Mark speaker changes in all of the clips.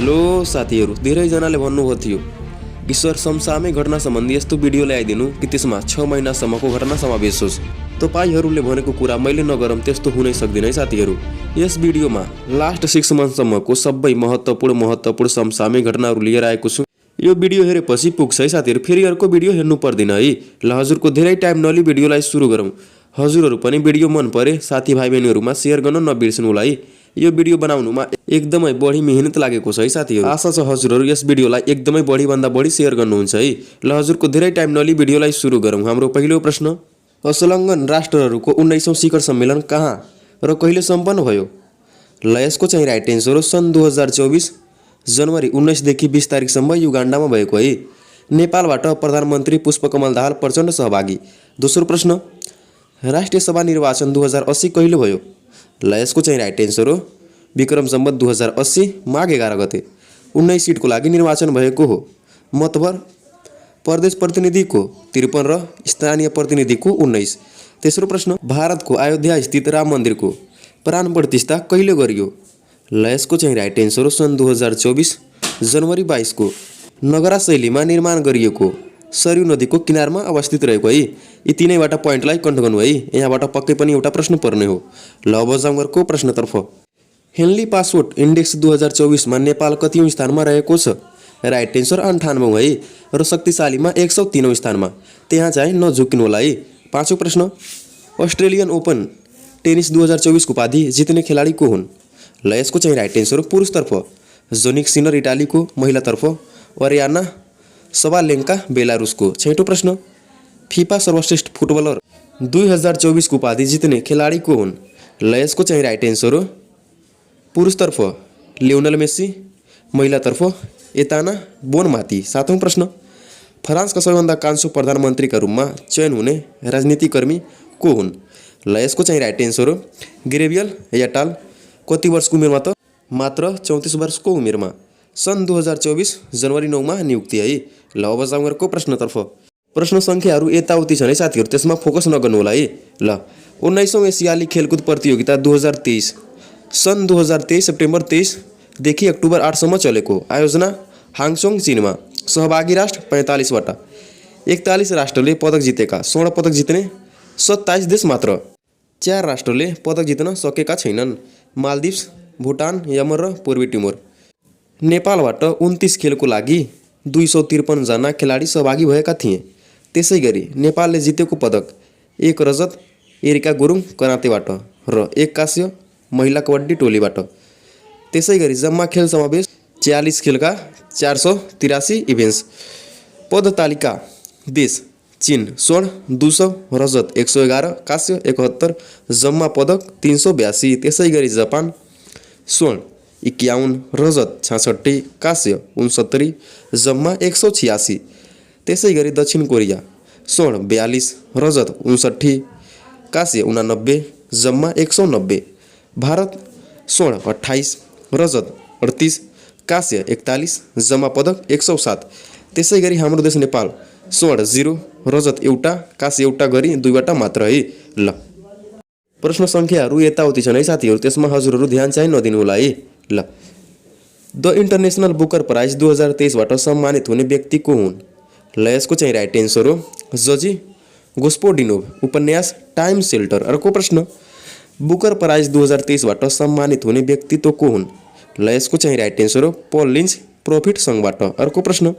Speaker 1: लो साथीहरू, धेरैजनाले भन्नुभएको थियो ईश्वर समसामै घटना सम्बन्धी यस्तो भिडियो ल्याइदिनु कि त्यसमा 6 महिनासम्मको घटना समावेश होस्। तपाईहरूले भनेको कुरा मैले नगरौँ त्यस्तो हुनै सक्दैन है साथीहरू। यस भिडियोमा लास्ट 6 मन्थसम्मको सबै महत्त्वपूर्ण समसामै घटनाहरू लिएर आएको छु। यो भिडियो हेरेपछि पुग्छ है साथीहरू, फेरि अर्को भिडियो हेर्नु पर्दैन है। ल हजुरको धेरै टाइम नलि भिडियोलाई सुरु गरौँ। हजुरहरू पनि भिडियो मन परे साथीभाइ बहिनीहरूमा सेयर गर्न नबिर्सनु होला है। यो भिडियो बनाउनुमा एकदमै बढी मेहनत लागेको छ है साथीहरू। आशा छ हजुरहरू यस भिडियोलाई एकदमै बढीभन्दा बढी सेयर गर्नुहुन्छ है। ल हजुरको धेरै टाइम नलि भिडियोलाई सुरु गरौँ। हाम्रो पहिलो प्रश्न, असंलग्न राष्ट्रहरूको 19औं शिखर सम्मेलन कहाँ र कहिले सम्पन्न भयो? ल यसको चाहिँ राइट एन्सर हो सन् 2024 जनवरी 19 देखि 20 तारिकसम्म युगान्डामा भएको है। नेपालबाट प्रधानमन्त्री पुष्पकमल दाहाल प्रचण्ड सहभागी। दोस्रो प्रश्न, राष्ट्रिय सभा निर्वाचन 2080 कहिले भयो? ल यसको चाहिँ राइट एन्सर हो विक्रम सम्वत 2080 माघ 11 गते 19 सिटको लागि निर्वाचन भएको हो। मतभर प्रदेश प्रतिनिधिको 53 र स्थानीय प्रतिनिधिको 19। तेस्रो प्रश्न, भारतको अयोध्या स्थित राम मन्दिरको प्राण प्रतिष्ठा कहिले गरियो? ल यसको चाहिँ राइट एन्सर हो सन् 2024 जनवरी 22 को नगरा शैलीमा निर्माण गरिएको सरयू नदीको किनारमा अवस्थित रहेको है। यी तीनैवटा पोइन्टलाई कन्ट गर्नु है, यहाँबाट पक्कै पनि एउटा प्रश्न पर्ने हो। ल अब जाउँ अर्को प्रश्नतर्फ। हेनली पासपोर्ट इन्डेक्स 2024 मा नेपाल कतिौं स्थानमा रहेको छ? राइट एन्सर 98औं है र शक्तिशालीमा 103औं स्थानमा, त्यहाँ चाहिँ नझुकिनु होला है। पाँचौं प्रश्न, अस्ट्रेलियन ओपन टेनिस 2024 को उपाधि जित्ने खेलाडी को हुन्? ल यसको चाहिँ राइट एन्सर हो पुरुषतर्फ जोनिक सिनर इटालीको, महिलातर्फ ओरियाना सबालेन्का बेलारुसको। छैटौं प्रश्न, फिफा सर्वश्रेष्ठ फुटबलर 2024 को उपाधि जित्ने खेलाडी को हुन्? ल यसको चाहिँ राइट एन्सर हो पुरुषतर्फ लियोनल मेस्सी, महिलातर्फ एताना बोनमाती। सातौं प्रश्न, फ्रान्सका सबैभन्दा कान्छो प्रधानमन्त्रीका रूपमा चयन हुने राजनीतिकर्मी को हुन्? ल यसको चाहिँ राइट एन्सर हो गेब्रियल एटाल। कति वर्षको उमेरमा त? मात्र 34 वर्षको उमेरमा, सन् 2024 जनवरी 9 मा नियुक्ति है। ल अब जाउँ अर्को प्रश्नतर्फ। प्रश्न सङ्ख्याहरू यताउति छन् है साथीहरू, त्यसमा फोकस नगर्नु होला है। ल 19औं एसियाली खेलकुद प्रतियोगिता 2023 सन् 2023 सेप्टेम्बर 23 देखि अक्टोबर 8 सम्म चलेको। आयोजना हाङचोङ चीनमा। सहभागी राष्ट्र 45 वटा। 41 राष्ट्रले पदक जितेका, स्वर्ण पदक जित्ने 27 देश मात्र। 4 राष्ट्रले पदक जित्न सकेका छैनन्, मालदिप्स, भुटान, यमन र पूर्वी टिमोर। नेपालबाट 29 खेलको लागि 253 जना खेलाडी सहभागी भएका थिए। त्यसै गरी नेपालले जितेको पदक 1 रजत एरिका गुरुङ करातेबाट र 1 काँस्य महिला कबड्डी टोलीबाट। त्यसै गरी जम्मा खेल समावेश 46 खेलका 483 इभेन्ट्स। पद तालिका देश चीन स्वर्ण 200, रजत 111, काँस्य 71, जम्मा पदक 382। त्यसै गरी जापान स्वर्ण 51, रजत 66, काँस्य 69, जम्मा 186। त्यसै गरी दक्षिण कोरिया स्वर्ण 42, रजत 59, काँस्य 89, जम्मा 190। भारत स्वर्ण 28, रजत 38, काँस्य 41, जम्मा पदक 107। त्यसै गरी हाम्रो देश नेपाल स्वर्ण 0, रजत एउटा, काँस्य एउटा गरी 2वटा मात्र है। ल प्रश्न सङ्ख्याहरू यताउति छन् है साथीहरू, त्यसमा हजुरहरू ध्यान चाहिँ नदिनु होला है। ल द इन्टरनेसनल बुकर प्राइज 2023 बाट सम्मानित हुने व्यक्ति को हुन्? ल यसको चाहिँ राइट एन्सर हो जजी गोस्पोडिनोभ। उपन्यास टाइम सेल्टर। अर्को प्रश्न, बुकर प्राइज 2023 बाट सम्मानित हुने व्यक्तित्व को हुन्? ल यसको चाहिँ राइट एन्सर हो पल लिन्च प्रोफिट सङ्घबाट। अर्को प्रश्न,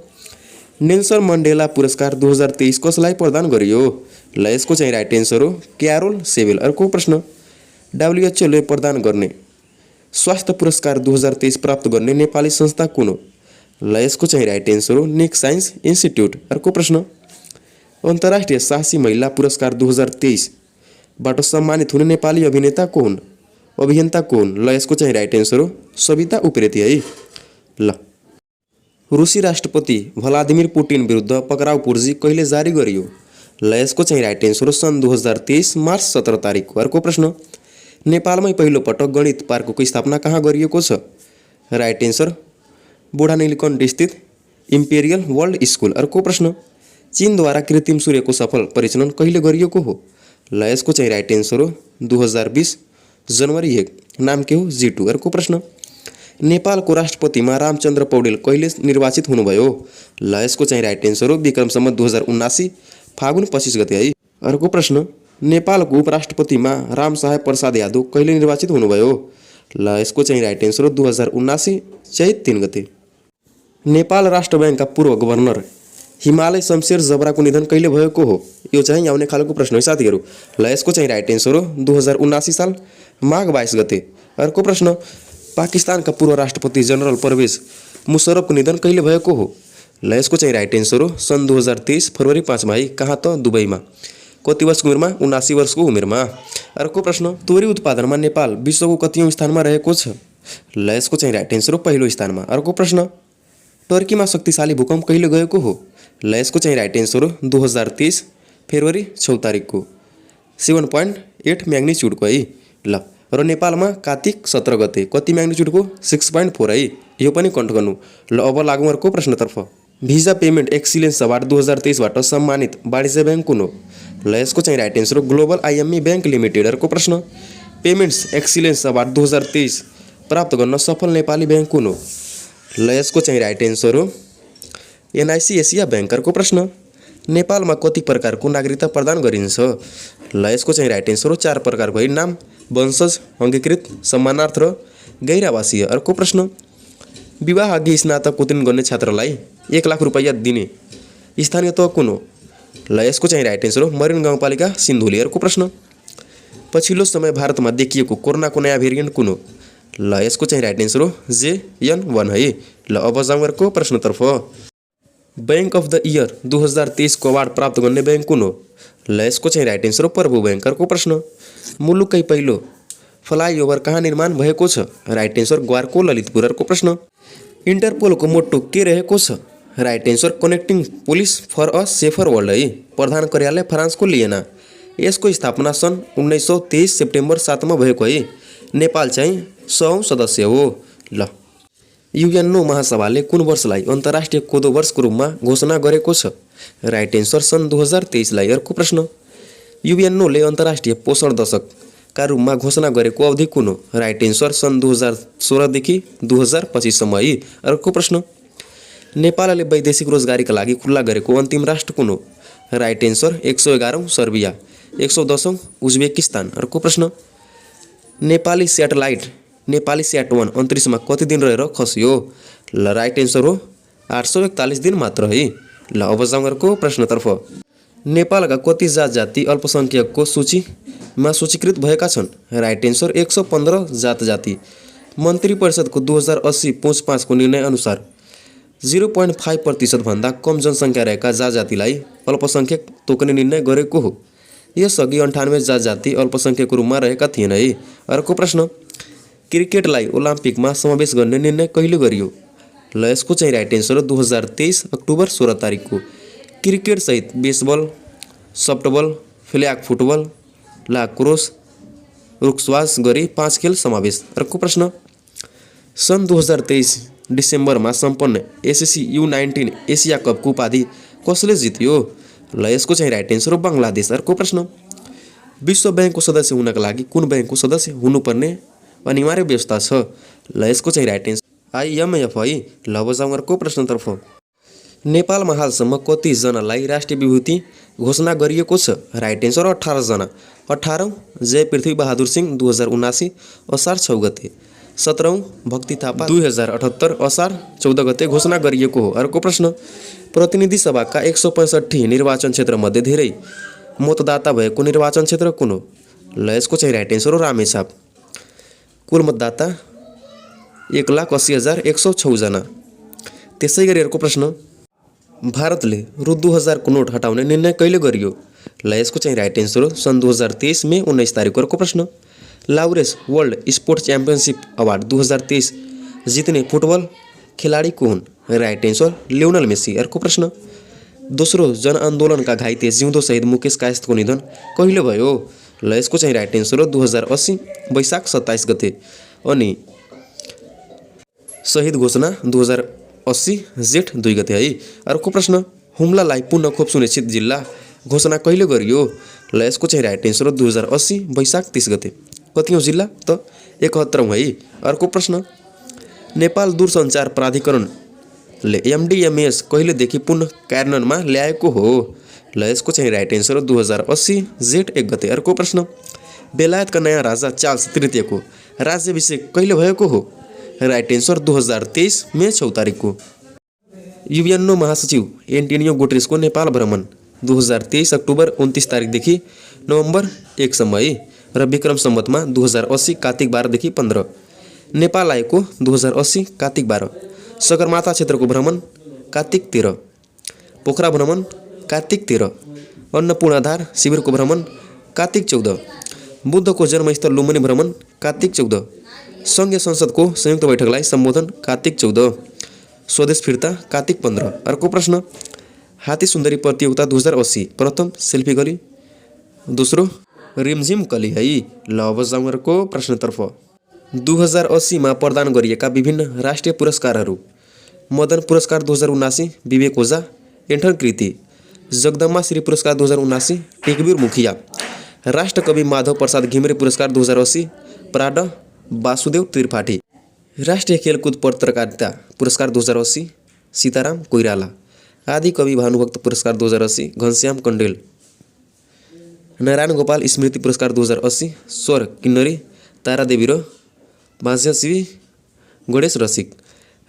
Speaker 1: नेल्सन मण्डेला पुरस्कार 2023 कसलाई प्रदान गरियो? ल यसको चाहिँ राइट एन्सर हो क्यारोल सेवेल। अर्को प्रश्न, WHO ले प्रदान गर्ने स्वास्थ्य पुरस्कार 2023 प्राप्त गर्ने नेपाली संस्था कुन हो? ल यसको चाहिँ राइट एन्सर हो निक साइन्स इन्स्टिट्युट। अर्को प्रश्न, अन्तर्राष्ट्रिय साहसी महिला पुरस्कार 2023 बाट सम्मानित हुने नेपाली अभिनेता को हुन्? अभियन्ता को हुन्? ल यसको चाहिँ राइट एन्सर हो सविता उप्रेती है। ल रुसी राष्ट्रपति भ्लादिमिर पुटिन विरुद्ध पक्राउ पूर्जी कहिले जारी गरियो? ल यसको चाहिँ राइट एन्सर हो सन् 2023 मार्च 17 तारिक। अर्को प्रश्न, नेपालमै पहिलो पटक गणित पार्कको स्थापना कहाँ गरिएको छ? राइट एन्सर बुढा नीलकण्ठ स्थित इम्पेरियल वर्ल्ड स्कुल। अर्को प्रश्न, चीनद्वारा कृत्रिम सूर्यको सफल परीक्षण कहिले गरिएको हो? ल यसको चाहिँ राइट एन्सर हो 2020 जनवरी 1। नाम के हो? G2। अर्को प्रश्न, नेपालको राष्ट्रपतिमा रामचन्द्र पौडेल कहिले निर्वाचित हुनुभयो? ल यसको चाहिँ राइट एन्सर हो विक्रम सम्वत 2079 फागुन 25 गते है। अर्को प्रश्न, नेपालको उपराष्ट्रपतिमा रामसहाय प्रसाद यादव कहिले निर्वाचित हुनुभयो? ल यसको चाहिँ राइट एन्सर हो 2079 चैत 3 गते। नेपाल राष्ट्र ब्याङ्कका पूर्व गभर्नर हिमालय शमशेर जबराको निधन कहिले भएको हो? यो चाहिँ आउने खालको प्रश्न हो साथीहरू। ल यसको चाहिँ राइट एन्सर हो 2079 साल माघ 22 गते। अर्को प्रश्न, पाकिस्तानका पूर्व राष्ट्रपति जनरल परवेज मुशर्रफको निधन कहिले भएको हो? ल यसको चाहिँ राइट एन्सर हो सन् 2023 फरवरी 5 मा है। कहाँ त? दुबईमा। कति वर्षको उमेरमा? 79 वर्षको उमेरमा। अर्को प्रश्न, तोरी उत्पादनमा नेपाल विश्वको कतिऔं स्थानमा रहेको छ? ल यसको चाहिँ राइट एन्सर हो पहिलो स्थानमा। अर्को प्रश्न, टर्कीमा शक्तिशाली भूकम्प कहिले गएको हो? ल यसको चाहिँ राइट एन्सर हो 2023 फेब्रुअरी 6 तारिकको 7.8 म्याग्निच्युडको है। ल र नेपालमा कार्तिक 17 गते कति म्याग्निच्युडको? 6.4 है। यो पनि कन्ट गर्नु। ल अब लागौँ अर्को प्रश्नतर्फ। भिजा पेमेन्ट एक्सिलेन्स अवार्ड 2023 बाट सम्मानित वाणिज्य ब्याङ्क कुन हो? ल यसको चाहिँ राइट एन्सर हो ग्लोबल आइएमई ब्याङ्क लिमिटेड। अर्को प्रश्न, पेमेन्ट्स एक्सिलेन्स अवार्ड 2023 प्राप्त गर्न सफल नेपाली ब्याङ्क कुन हो? ल यसको चाहिँ राइट एन्सर हो एनआइसी एसिया ब्याङ्क। अर्को प्रश्न, नेपालमा कति प्रकारको नागरिकता प्रदान गरिन्छ? ल यसको चाहिँ राइट एन्सर हो 4 प्रकारको है। नाम, वंशज, अङ्गीकृत, सम्मानार्थ र गैर-आवासीय। अर्को प्रश्न, विवाह अघि स्नातक उत्तीर्ण गर्ने छात्रलाई 1 लाख रुपैयाँ दिने स्थानीय तह कुन हो? ल यसको चाहिँ राइट एन्सर हो मरिन गाउँपालिका सिन्धुली। अर्को प्रश्न, पछिल्लो समय भारतमा देखिएको कोरोनाको नयाँ भेरिएन्ट कुन हो? ल यसको चाहिँ राइट एन्सर हो JN1 है। ल अब जाउँ अर्को प्रश्नतर्फ। बैंक अफ द इयर 2023 को अवार्ड प्राप्त गर्ने ब्याङ्क कुन हो? ल यसको चाहिँ राइट एन्सर हो प्रभु ब्याङ्क। अर्को प्रश्न, मुलुककै पहिलो फ्लाइओभर कहाँ निर्माण भएको छ? राइट एन्सर ग्वारको ललितपुर। अर्को प्रश्न, इन्टरपोलको मोटो के रहेको छ? Right answer connecting police for a safer world है। प्रधान कार्यालय फ्रान्सको लिएना। यसको स्थापना सन् 1923 सेप्टेम्बर 7 मा भएको है। नेपाल चाहिँ 100औं सदस्य हो। ल युएनओ महासभाले कुन वर्षलाई अन्तर्राष्ट्रिय कोदो वर्षको रूपमा घोषणा गरेको छ? राइट एन्सर सन् 2023 लाई। अर्को प्रश्न, युएनओले अन्तर्राष्ट्रिय पोषण दशकका रूपमा घोषणा गरेको अवधि कुन हो? राइट एन्सर सन् 2016 देखि 2025 सम्म है। अर्को प्रश्न, नेपालले वैदेशिक रोजगारीका लागि खुल्ला गरेको अन्तिम राष्ट्र कुन हो? राइट एन्सर 111औं सर्बिया, 110औं उज्बेकिस्तान। अर्को प्रश्न, नेपाली स्याट-1 अन्तरिक्षमा कति दिन रहेर खस्यो? ल राइट एन्सर हो 841 दिन मात्र है। ल अब जाउँ अर्को प्रश्नतर्फ। नेपालका कति जाति अल्पसङ्ख्यकको सूचीमा सूचीकृत भएका छन्? राइट एन्सर 115 जाति। मन्त्री परिषदको 2080 पुस 5 को निर्णय अनुसार 0.5% भन्दा कम जनसङ्ख्या रहेका जातिलाई अल्पसङ्ख्यक तोक्ने निर्णय गरेको हो। यसअघि 98 जाति अल्पसङ्ख्यकको रूपमा रहेका थिएन है। अर्को प्रश्न, क्रिकेटलाई ओलम्पिकमा समावेश गर्ने निर्णय कहिले गरियो? ल यसको चाहिँ राइट एन्सर हो 2023 अक्टोबर 16 तारिकको। क्रिकेट सहित baseball, softball, flag football, lacrosse, रुक्सवास गरी 5 खेल समावेश। अर्को प्रश्न, सन् 2023 डिसेम्बरमा सम्पन्न एसएससी U19 एसिया कपको उपाधि कसले जित्यो? ल यसको चाहिँ राइट एन्सर हो बङ्गलादेश। अर्को प्रश्न, विश्व ब्याङ्कको सदस्य हुनका लागि कुन ब्याङ्कको सदस्य हुनुपर्ने अनिवार्य व्यवस्था छ? ल यसको चाहिँ राइट एन्सर IMF है। ल अब जाउँ अर्को प्रश्नतर्फ। नेपालमा हालसम्म कति जनालाई राष्ट्रिय विभूति घोषणा गरिएको छ? राइट एन्सर 18 जना। 18औं जय पृथ्वी बहादुर सिंह 2079 असार 6 गते। 17औं भक्ति थापा 2078 असार 14 गते घोषणा गरिएको हो। अर्को प्रश्न, प्रतिनिधि सभाका 165 निर्वाचन क्षेत्रमध्ये धेरै मतदाता भएको निर्वाचन क्षेत्र कुन हो? ल यसको चाहिँ राइट एन्सर हो रामेछाप। कुल मतदाता 1,80,106 जना। त्यसै गरी अर्को प्रश्न, भारतले रु 2000 को नोट हटाउने निर्णय कहिले गरियो? ल यसको चाहिँ राइट एन्सर हो सन् 2023 मे 19 तारिक। अर्को प्रश्न, Laureus world sports championship award 2023 जित्ने फुटबल खेलाडी को हुन्? Right answer Lionel Messi. अर्को प्रश्न, दोस्रो जनआन्दोलनका घाइते जिउँदो शहीद मुकेश कायस्थको निधन कहिले भयो? ल यसको चाहिँ राइट एन्सर हो 2080 वैशाख 27 गते। अनि शहीद घोषणा 2080 जेठ 2 गते है। अर्को प्रश्न, हुम्लालाई पुनः खोप सुनिश्चित जिल्ला घोषणा कहिले गरियो? ल यसको चाहिँ राइट एन्सर हो 2080 वैशाख 30 गते। कतिऔं जिल्ला त 71औं है। अर्को प्रश्न, नेपाल दूरसञ्चार प्राधिकरणले MDMS कहिलेदेखि पुनः कार्यान्वयनमा ल्याएको हो? ल यसको चाहिँ राइट एन्सर हो 2080 जेठ 1 गते। अर्को प्रश्न, बेलायतका नयाँ राजा चार्ल्स तृतीयको राज्याभिषेक कहिले भएको हो? राइट एन्सर 2023 मे 6 तारिकको। UN महासचिव एन्टोनियो गुटेरेसको नेपाल भ्रमण 2023 अक्टोबर 29 तारिकदेखि नोभेम्बर 1 सम्म है र विक्रम सम्वतमा 2080 कार्तिक 12 देखि 15 नेपाल आएको 2080 कार्तिक 12। सगरमाथा क्षेत्रको भ्रमण कार्तिक 13, पोखरा भ्रमण कार्तिक 13, अन्नपूर्णाधार शिविरको भ्रमण कार्तिक 14, बुद्धको जन्मस्थल लुम्बिनी भ्रमण कार्तिक 14, सङ्घीय संसदको संयुक्त बैठकलाई सम्बोधन कार्तिक 14, स्वदेश फिर्ता कार्तिक 15। अर्को प्रश्न, हात्ती सुन्दरी प्रतियोगिता 2080 प्रथम सेल्फी गली, दोस्रो रिमझिम कली है। ल अब जाउँ अर्को प्रश्नतर्फ। 2080 प्रदान गरिएका विभिन्न राष्ट्रिय पुरस्कारहरू: मदन पुरस्कार 2079 विवेक ओझा एन्ठन कृति, जगदम्बा श्री पुरस्कार 2079 टेकवीर मुखिया, राष्ट्रकवि माधव प्रसाद घिमिरे पुरस्कार 2080 प्राड वासुदेव त्रिपाठी, राष्ट्रिय खेलकुद पत्रकारिता पुरस्कार 2080 सीताराम कोइराला, आदि कवि भानुभक्त पुरस्कार 2080 घनश्याम कण्डेल, नारायण गोपाल स्मृति पुरस्कार 2080 स्वर किन्नरी तारादेवी र भाष्यशिवी गणेश रसिक,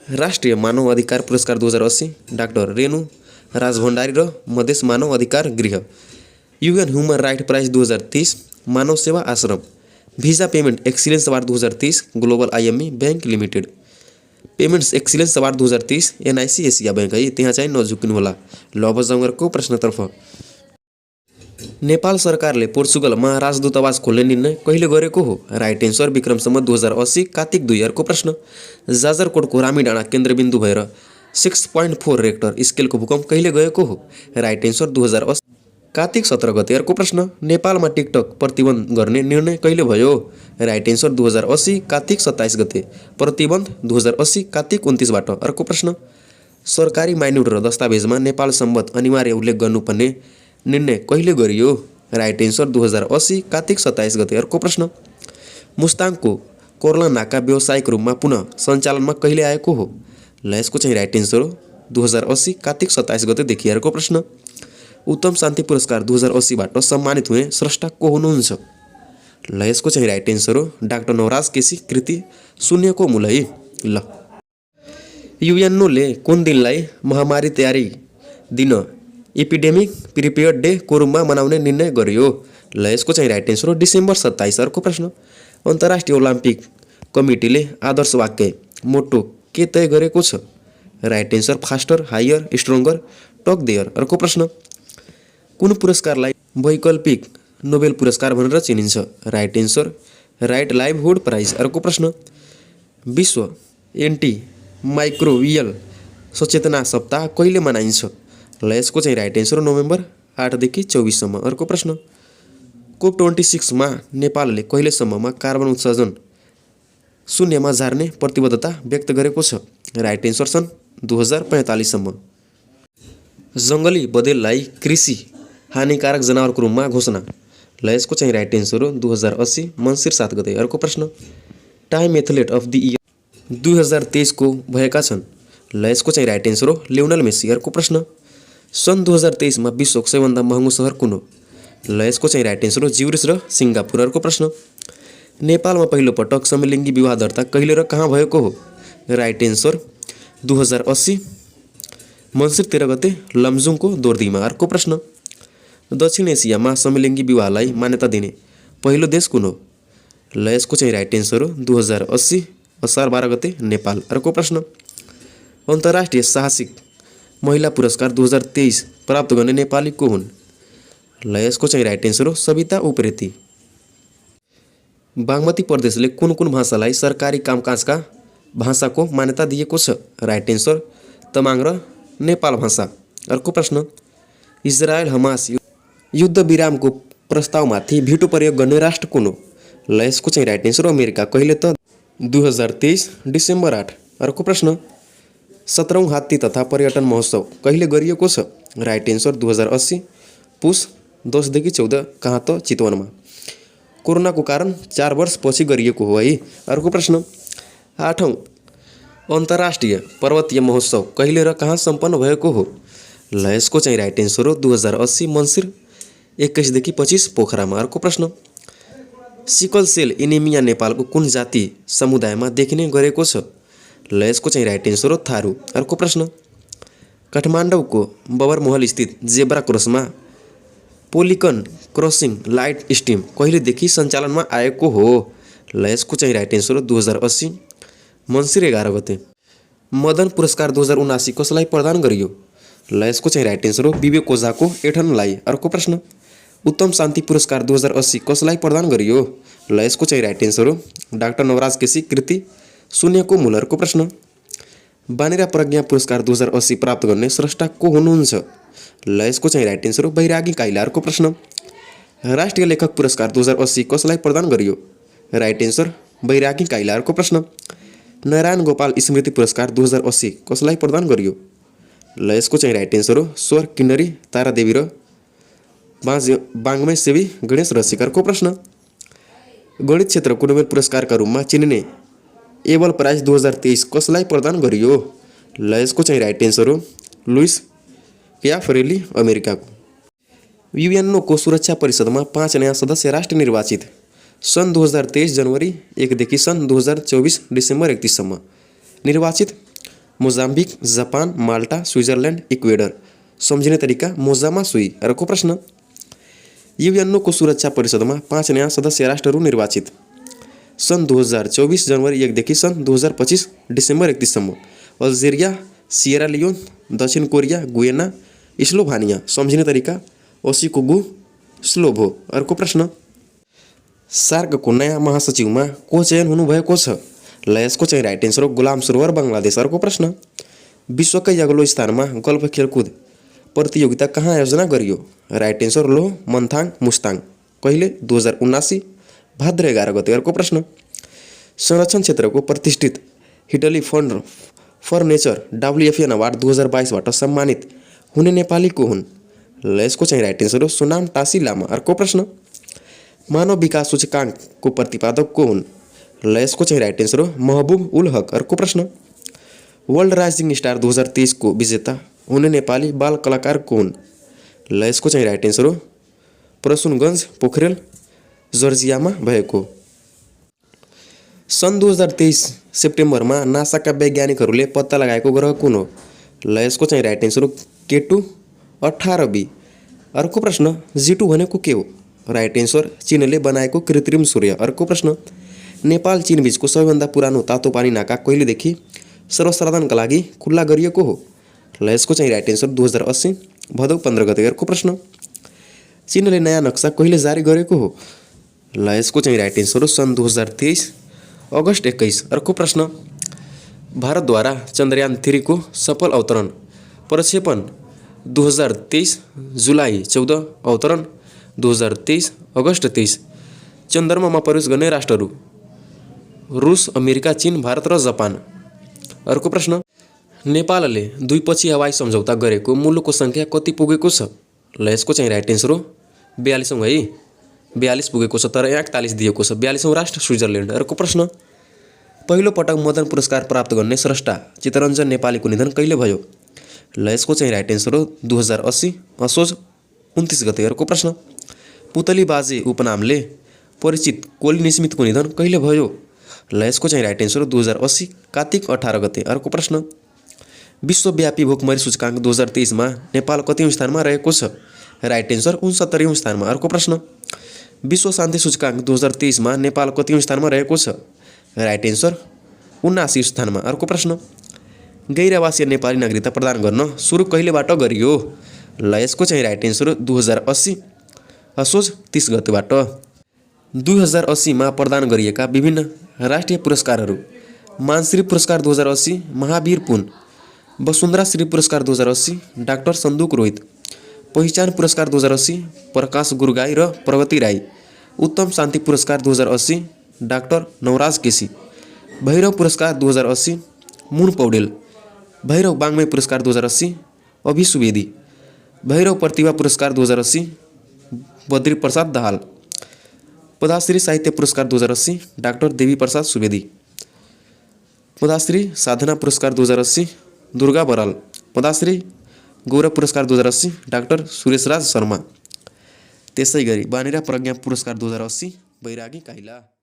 Speaker 1: राष्ट्रिय मानव अधिकार पुरस्कार 2080 डाक्टर रेणु राजभण्डारी र मधेस मानव अधिकार गृह, UN ह्युमन राइट प्राइज 2023 मानव सेवा आश्रम, visa payment excellence award 2023 global IME bank limited, payments excellence award 2023 NIC Asia bank है, त्यहाँ चाहिँ नझुक्नु होला। ल अब जाउँ अर्को प्रश्नतर्फ। नेपाल सरकारले पोर्चुगलमा राजदूतावास खोल्ने निर्णय कहिले गरेको हो? राइट एन्सर विक्रम सम्वत 2080 कार्तिक 2। अर्को प्रश्न, जाजरकोटको रामीडाँडा केन्द्रबिन्दु भएर 6.4 रेक्टर स्केलको भूकम्प कहिले गएको हो? राइट एन्सर 2080 कार्तिक 17 गते। अर्को प्रश्न, नेपालमा टिकटक प्रतिबन्ध गर्ने निर्णय कहिले भयो? राइट एन्सर 2080 कार्तिक 27 गते, प्रतिबन्ध 2080 कार्तिक 29बाट। अर्को प्रश्न, सरकारी माइन्युट र दस्तावेजमा नेपाल सम्बत अनिवार्य उल्लेख गर्नुपर्ने निर्णय कहिले गरियो? राइट एन्सर 2080 कार्तिक 27 गते। अर्को प्रश्न, मुस्ताङको कोर्ला नाका व्यावसायिक रूपमा पुनः सञ्चालनमा कहिले आएको हो? ल यसको चाहिँ राइट एन्सर हो 2080 कार्तिक 27 गतेदेखि। अर्को प्रश्न, उत्तम शान्ति पुरस्कार 2080बाट सम्मानित हुने स्रष्टा को हुनुहुन्छ? ल यसको चाहिँ राइट एन्सर हो डाक्टर नवराज केसी कृति शून्यको मूल है। ल युएनओले कुन दिनलाई महामारी तयारी दिन एपिडेमिक प्रिपेयर डे को रूपमा मनाउने निर्णय गर्यो? ल यसको चाहिँ राइट एन्सर हो डिसेम्बर 27। अर्को प्रश्न, अन्तर्राष्ट्रिय ओलम्पिक कमिटीले आदर्श वाक्य मोटो के तय गरेको छ? Right answer faster higher stronger together. अर्को प्रश्न, कुन पुरस्कारलाई वैकल्पिक नोबेल पुरस्कार भनेर चिनिन्छ? Right answer right livelihood prize. अर्को प्रश्न, विश्व एन्टी माइक्रोबियल सचेतना सप्ताह कहिले मनाइन्छ? ल यसको चाहिँ राइट एन्सर नोभेम्बर 8 देखि 24 सम्म। अर्को प्रश्न, COP26 मा नेपालले कहिलेसम्ममा कार्बन उत्सर्जन शून्यमा झार्ने प्रतिबद्धता व्यक्त गरेको छ? राइट एन्सर सन् 2045 सम्म। जङ्गली बँदेललाई कृषि हानिकारक जनावरको रूपमा घोषणा। ल यसको चाहिँ राइट एन्सर हो 2080 मङ्सिर 7 गते। अर्को प्रश्न, time athlete of the year 2023 को भएका छन्? ल यसको चाहिँ राइट एन्सर हो लियोनल मेसी। अर्को प्रश्न, सन् 2023 मा विश्वको सबैभन्दा महँगो सहर कुन हो? ल यसको चाहिँ राइट एन्सर हो ज्युरिच र सिङ्गापुर। अर्को प्रश्न, नेपालमा पहिलो पटक समलिङ्गी विवाह दर्ता कहिले र कहाँ भएको हो? राइट एन्सर 2080 मङ्सिर 13 गते लमजुङको दोर्दीमा। अर्को प्रश्न, दक्षिण एसियामा समलिङ्गी विवाहलाई मान्यता दिने पहिलो देश कुन हो? ल यसको चाहिँ राइट एन्सर हो 2080 असार 12 गते नेपाल। अर्को प्रश्न, अन्तर्राष्ट्रिय साहसिक महिला पुरस्कार 2023 प्राप्त गर्ने नेपाली को हुन्? ल यसको चाहिँ राइट एन्सर हो सविता उप्रेती। बागमती प्रदेशले कुन कुन भाषालाई सरकारी कामकाजका भाषाको मान्यता दिएको छ? राइट एन्सर तमाङ र नेपाल भाषा। अर्को प्रश्न, इजरायल हमास युद्ध विरामको प्रस्तावमाथि भिटो प्रयोग गर्ने राष्ट्र कुन हो? ल यसको चाहिँ राइट एन्सर अमेरिका। कहिले त 2023 डिसेम्बर 8। अर्को प्रश्न, 17औं हात्ती तथा पर्यटन महोत्सव कहिले गरिएको छ? राइट एन्सर 2080 पुस 10 देखि 14। कहाँ त? चितवनमा। कोरोनाको कारण 4 वर्ष पछि गरिएको हो है। अर्को प्रश्न, 8औं अन्तर्राष्ट्रिय पर्वतीय महोत्सव कहिले र कहाँ सम्पन्न भएको हो? ल यसको चाहिँ राइट एन्सर हो 2080 मङ्सिर 21देखि 25 पोखरामा। अर्को प्रश्न, सिकल सेल एनिमिया नेपालको कुन जाति समुदायमा देखिने गरेको छ? ल यसको चाहिँ राइट एन्सर हो थारू। अर्को प्रश्न, काठमाडौँको बबरमहल स्थित zebra क्रसमा polygon crossing light steam कहिलेदेखि सञ्चालनमा आएको हो? ल यसको चाहिँ राइट एन्सर हो 2080 मङ्सिर 11 गते। मदन पुरस्कार 2079 कसलाई प्रदान गरियो? ल यसको चाहिँ राइट एन्सर हो विवेक ओझाको एठनलाई। अर्को प्रश्न, उत्तम शान्ति पुरस्कार 2080 कसलाई प्रदान गरियो? ल यसको चाहिँ राइट एन्सर हो डाक्टर नवराज केसी कृति शून्यको मूल। अर्को प्रश्न, बानेरा प्रज्ञा पुरस्कार 2080 प्राप्त गर्ने स्रष्टा को हुनुहुन्छ? ल यसको चाहिँ राइट एन्सर हो बैरागी काइला। अर्को प्रश्न, राष्ट्रिय लेखक पुरस्कार 2080 कसलाई प्रदान गरियो? राइट एन्सर बैरागी काइला। अर्को प्रश्न, नारायण गोपाल स्मृति पुरस्कार 2080 कसलाई प्रदान गरियो? ल यसको चाहिँ राइट एन्सर हो स्वर किन्नरी तारादेवी र बाङ्मय सेवी गणेश रसिकरको प्रश्न, गणित क्षेत्रको नोबेल पुरस्कारका रूपमा चिनिने एबल प्राइज 2023 कसलाई प्रदान गरियो? ल यसको चाहिँ राइट एन्सर हो लुइस क्याफरेली अमेरिकाको। युएनओको सुरक्षा परिषदमा 5 नयाँ सदस्य राष्ट्र निर्वाचित सन् 2023 जनवरी 1देखि सन् 2024 डिसेम्बर 31सम्म। निर्वाचित मोजाम्बिक, जापान, माल्टा, स्विजरल्यान्ड, इक्वेडर। सम्झिने तरिका मोजामा सुई। अर्को प्रश्न, युएनओको सुरक्षा परिषदमा 5 नयाँ सदस्य राष्ट्रहरू निर्वाचित सन् 2024 जनवरी 1देखि सन् 2025 डिसेम्बर 31सम्म। अल्जेरिया, सिएरा लियोन, दक्षिण कोरिया, गुयेना, स्लोभानिया। सम्झिने तरिका ओसिकुगु स्लोभो। अर्को प्रश्न, सार्कको नयाँ महासचिवमा को चयन हुनुभएको छ? ल यसको चाहिँ राइट एन्सर हो गुलाम सरोवर बङ्गलादेश। अर्को प्रश्न, विश्वकै अग्लो स्थानमा गल्फ खेलकुद प्रतियोगिता कहाँ आयोजना गरियो? राइट एन्सर लो मन्थाङ मुस्ताङ। कहिले? 2079 भाद्र 11 गते। अर्को प्रश्न, संरक्षण क्षेत्रको प्रतिष्ठित Whitley fund for nature WFN award 2022बाट सम्मानित हुने नेपाली को हुन्? ल यसको चाहिँ राइट एन्सर हो सोनाम टासी लामा। अर्को प्रश्न, मानव विकास सूचकाङ्कको प्रतिपादक को हुन्? ल यसको चाहिँ राइट एन्सर हो महबुब उल हक। अर्को प्रश्न, वर्ल्ड राइजिङ स्टार 2023 को विजेता हुने नेपाली बाल कलाकार को हुन्? ल यसको चाहिँ राइट एन्सर हो प्रसुनगञ्ज पोखरेल जर्जियामा भएको। सन् 2023 सेप्टेम्बरमा नासाका वैज्ञानिकहरूले पत्ता लगाएको ग्रह कुन हो? ल यसको चाहिँ राइट एन्सर हो केटु 18b। अर्को प्रश्न, G2 भनेको के हो? राइट एन्सर चीनले बनाएको कृत्रिम सूर्य। अर्को प्रश्न, नेपाल चीन बीचको सबैभन्दा पुरानो तातो पानी नाका कहिलेदेखि सर्वसाधारणका लागि खुल्ला गरिएको हो? ल यसको चाहिँ राइट एन्सर 2080 भदौ 15 गते। अर्को प्रश्न, चीनले नयाँ नक्सा कहिले जारी गरेको हो? ल यसको चाहिँ राइट एन्सर हो सन् 2023 अगस्त 21। अर्को प्रश्न, भारतद्वारा चन्द्रयान 3 को सफल अवतरण प्रक्षेपण 2023 जुलाई 14, अवतरण 2023 अगस्त 23। चन्द्रमामा प्रवेश गर्ने राष्ट्रहरू रुस, अमेरिका, चीन, भारत र जापान। अर्को प्रश्न, नेपालले द्विपक्षीय हवाई सम्झौता गरेको मुलुकको सङ्ख्या कति पुगेको छ? ल यसको चाहिँ राइट एन्सर हो 42औं है, 42 पुगेको छ, तर 41 दिएको छ। 42औं राष्ट्र स्विजरल्यान्ड। अर्को प्रश्न, पहिलो पटक मदन पुरस्कार प्राप्त गर्ने स्रष्टा चित्तरञ्जन नेपालीको निधन कहिले भयो? ल यसको चाहिँ राइट एन्सर हो 2080 असोज 29 गते। अर्को प्रश्न, पुतली बाजे उपनामले परिचित कोलिन स्मिथको निधन कहिले भयो? ल यसको चाहिँ राइट एन्सर हो 2080 कार्तिक 18 गते। अर्को प्रश्न, विश्वव्यापी भोकमरी सूचकाङ्क 2023मा नेपाल कतिौं स्थानमा रहेको छ? राइट एन्सर 69औं स्थानमा। अर्को प्रश्न, विश्व शान्ति सूचकाङ्क 2023मा नेपाल कतिौं स्थानमा रहेको छ? राइट एन्सर 79औं स्थानमा। अर्को प्रश्न, गैर-आवासीय नेपाली नागरिकता प्रदान गर्न सुरु कहिलेबाट गरियो? ल यसको चाहिँ राइट एन्सर हो 2080 असोज 30 गतेबाट। 2080मा प्रदान गरिएका विभिन्न राष्ट्रिय पुरस्कारहरू: मानश्री पुरस्कार 2080 महावीर पुन, वसुन्धरा श्री पुरस्कार 2080 डाक्टर सन्दुक रोहित, पहिचान पुरस्कार 2080 प्रकाश गुरुगाई र प्रगति राई, उत्तम शान्ति पुरस्कार 2080 डाक्टर नवराज केसी, भैरव पुरस्कार 2080 मुन पौडेल, भैरव बाङ्मय पुरस्कार 2080 अभि सुवेदी, भैरव प्रतिभा पुरस्कार 2080 बद्री प्रसाद दाहाल, पद्मश्री साहित्य पुरस्कार 2080 डाक्टर देवी प्रसाद सुवेदी। पद्मश्री साधना पुरस्कार 2080 दुर्गा बराल। पद्मश्री गौरव पुरस्कार 2080 डाक्टर सुरेशराज शर्मा। त्यसै गरी बानेरा प्रज्ञा पुरस्कार 2080 बैरागी काइला।